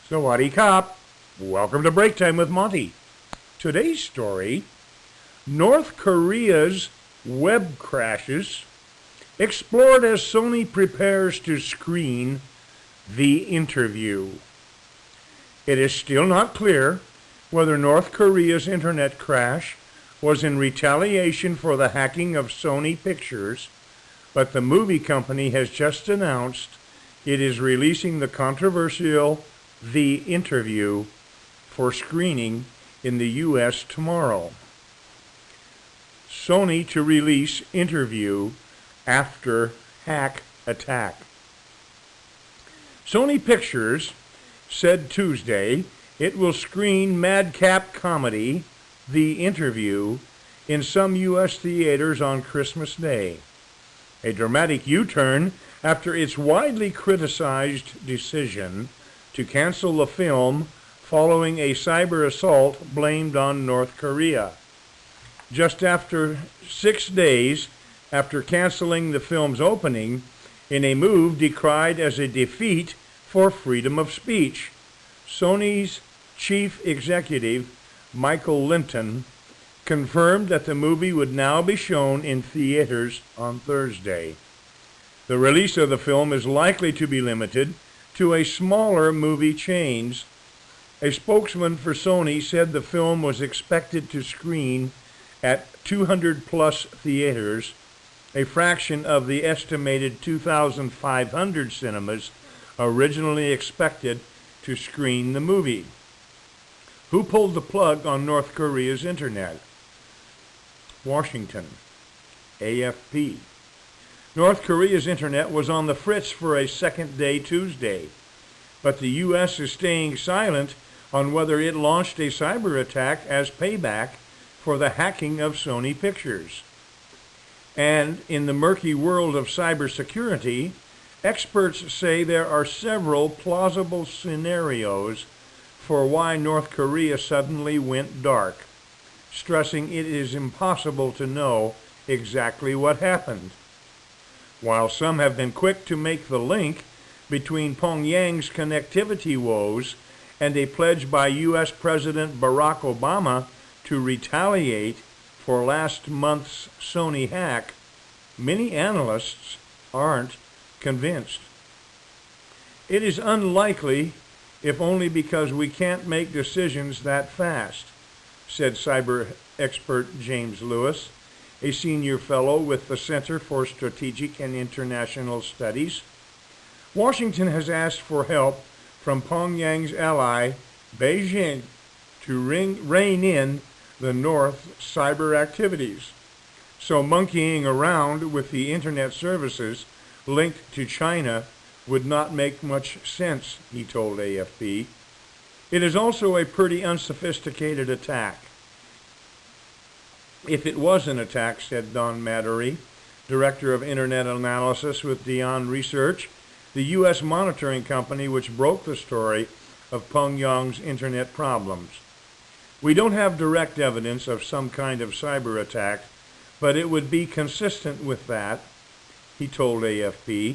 Sawadee Kop. Welcome to Break Time with Monte. Today's story, North Korea's web crashes, explored as Sony prepares to screen The Interview. It is still not clear whether North Korea's internet crash was in retaliation for the hacking of Sony Pictures, but the movie company has just announced it is releasing the controversial The Interview for screening in the U.S. tomorrow. Sony to release Interview after hack attack. Sony Pictures said Tuesday it will screen madcap comedy The Interview in some U.S. theaters on Christmas Day, a dramatic U-turn after its widely criticized decision to cancel the film following a cyber assault blamed on North Korea. Just after 6 days after canceling the film's opening, in a move decried as a defeat for freedom of speech, Sony's chief executive, Michael Linton, confirmed that the movie would now be shown in theaters on Thursday. The release of the film is likely to be limited to a smaller movie chains. A spokesman for Sony said the film was expected to screen at 200-plus theaters, a fraction of the estimated 2,500 cinemas originally expected to screen the movie. Who pulled the plug on North Korea's internet? Washington, AFP. North Korea's internet was on the fritz for a second day Tuesday, but the U.S. is staying silent on whether it launched a cyber attack as payback for the hacking of Sony Pictures. And in the murky world of cybersecurity, experts say there are several plausible scenarios for why North Korea suddenly went dark, stressing it is impossible to know exactly what happened. While some have been quick to make the link between Pyongyang's connectivity woes and a pledge by U.S. President Barack Obama to retaliate for last month's Sony hack, many analysts aren't convinced. It is unlikely, if only because we can't make decisions that fast, said cyber expert James Lewis, a senior fellow with the Center for Strategic and International Studies. Washington has asked for help from Pyongyang's ally, Beijing, to rein in the North's cyber activities. So monkeying around with the internet services linked to China would not make much sense, he told AFP. It is also a pretty unsophisticated attack. If it was an attack, said Don Mattery, director of internet analysis with Dion Research, the U.S. monitoring company which broke the story of Pyongyang's internet problems. We don't have direct evidence of some kind of cyber attack, but it would be consistent with that, he told AFP.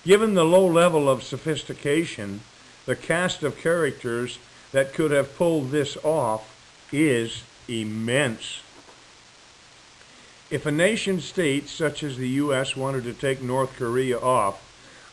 Given the low level of sophistication, the cast of characters that could have pulled this off is immense. If a nation state such as the U.S. wanted to take North Korea off,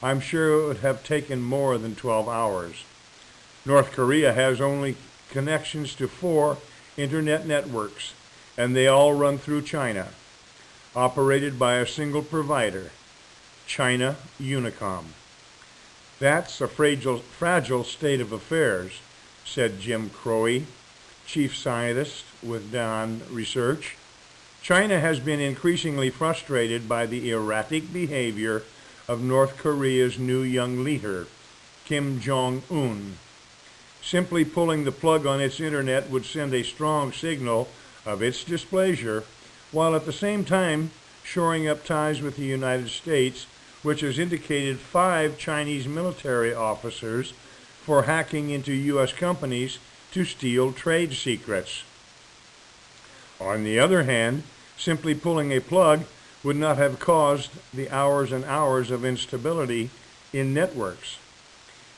I'm sure it would have taken more than 12 hours. North Korea has only connections to 4 internet networks, and they all run through China, operated by a single provider, China Unicom. That's a fragile state of affairs, said Jim Crowe, chief scientist with Dion Research. China has been increasingly frustrated by the erratic behavior of North Korea's new young leader, Kim Jong-un. Simply pulling the plug on its internet would send a strong signal of its displeasure, while at the same time shoring up ties with the United States, which has indicated 5 Chinese military officers for hacking into U.S. companies to steal trade secrets. On the other hand, simply pulling a plug would not have caused the hours and hours of instability in networks.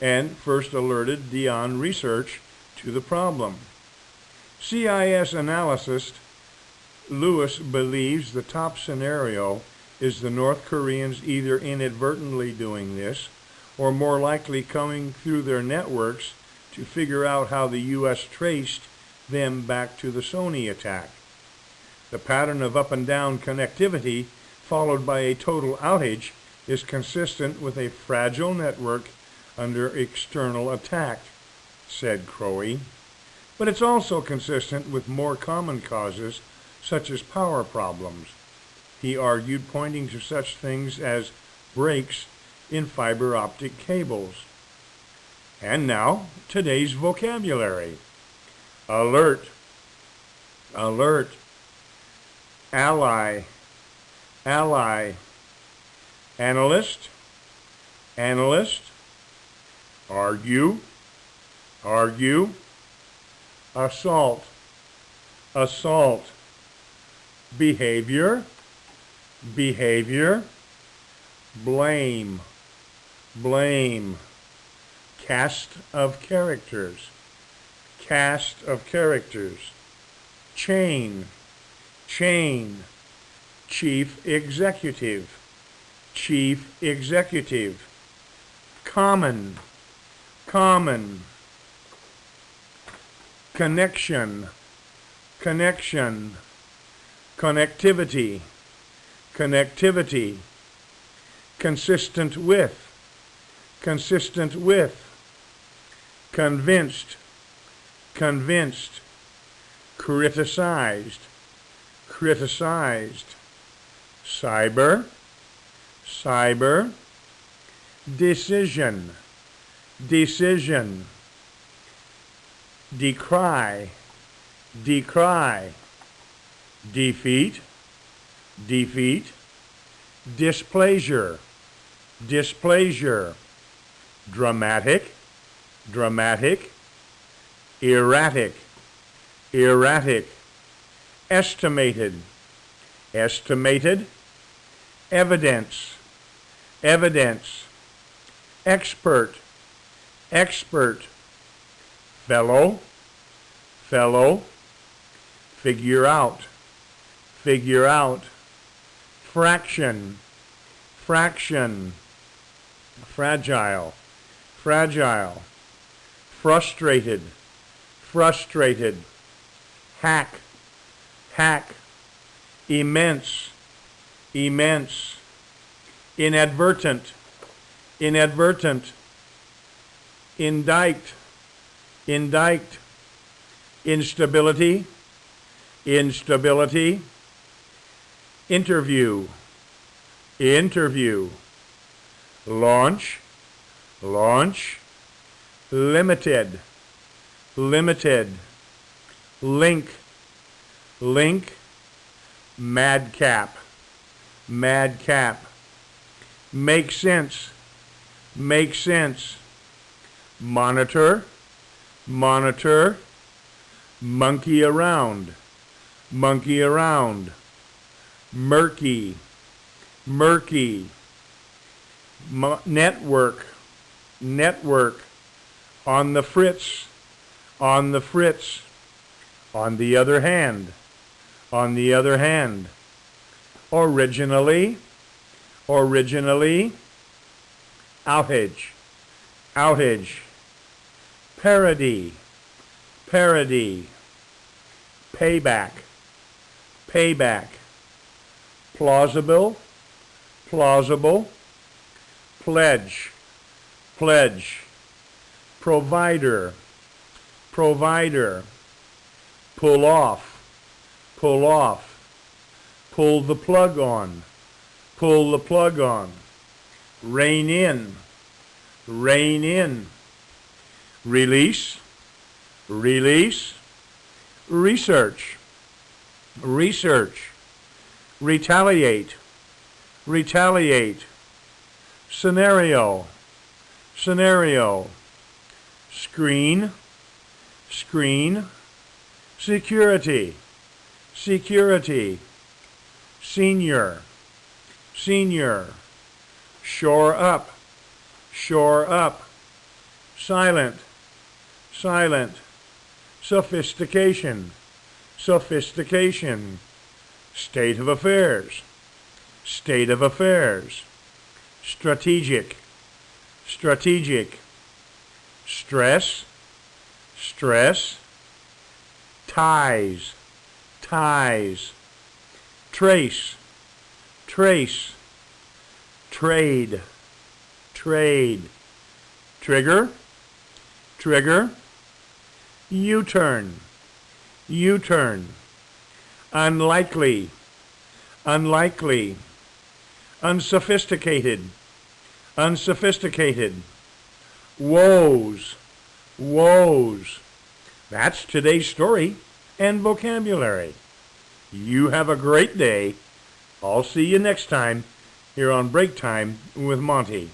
and first alerted Dion Research to the problem. CIS analyst Lewis believes the top scenario is the North Koreans either inadvertently doing this or more likely coming through their networks to figure out how the U.S. traced them back to the Sony attack. The pattern of up and down connectivity followed by a total outage is consistent with a fragile network under external attack, said Crowey. But it's also consistent with more common causes such as power problems, he argued, pointing to such things as breaks in fiber optic cables. And now, today's vocabulary. Alert, alert, ally, ally, analyst, analyst, argue, argue, assault, assault, behavior, behavior, blame, blame, cast of characters, cast of characters, chain, chain, chief executive, chief executive, common, common, connection, connection, connectivity, connectivity, consistent with, convinced, convinced, criticized, criticized, cyber, cyber, decision, decision, decry, decry, defeat, defeat, displeasure, displeasure, dramatic, dramatic, erratic, erratic, estimated, estimated, evidence, evidence, expert, expert, fellow, fellow, figure out, fraction, fraction, fragile, fragile, frustrated, frustrated, hack, hack, immense, immense, inadvertent, inadvertent, indict, indict, instability, instability, interview, interview, launch, launch, limited, limited, link, link, madcap, madcap, make sense, monitor, monitor, monkey around, murky, murky, network, network, on the fritz, on the fritz, on the other hand, originally, originally, outage, outage, parody, parody, payback, payback, plausible, plausible, pledge, pledge, provider, provider, pull off, pull off, pull the plug on, pull the plug on, rein in, release, release, research, research, retaliate, retaliate, scenario, scenario, screen, screen, security, security, senior, senior, shore up, silent, silent, sophistication, sophistication, state of affairs, state of affairs, strategic, strategic, stress, stress, ties, ties, trace, trace, trade, trade, trigger, trigger, U-turn, U-turn, unlikely, unlikely, unsophisticated, unsophisticated, woes, woes. That's today's story and vocabulary. You have a great day. I'll see you next time here on Break Time with Monte.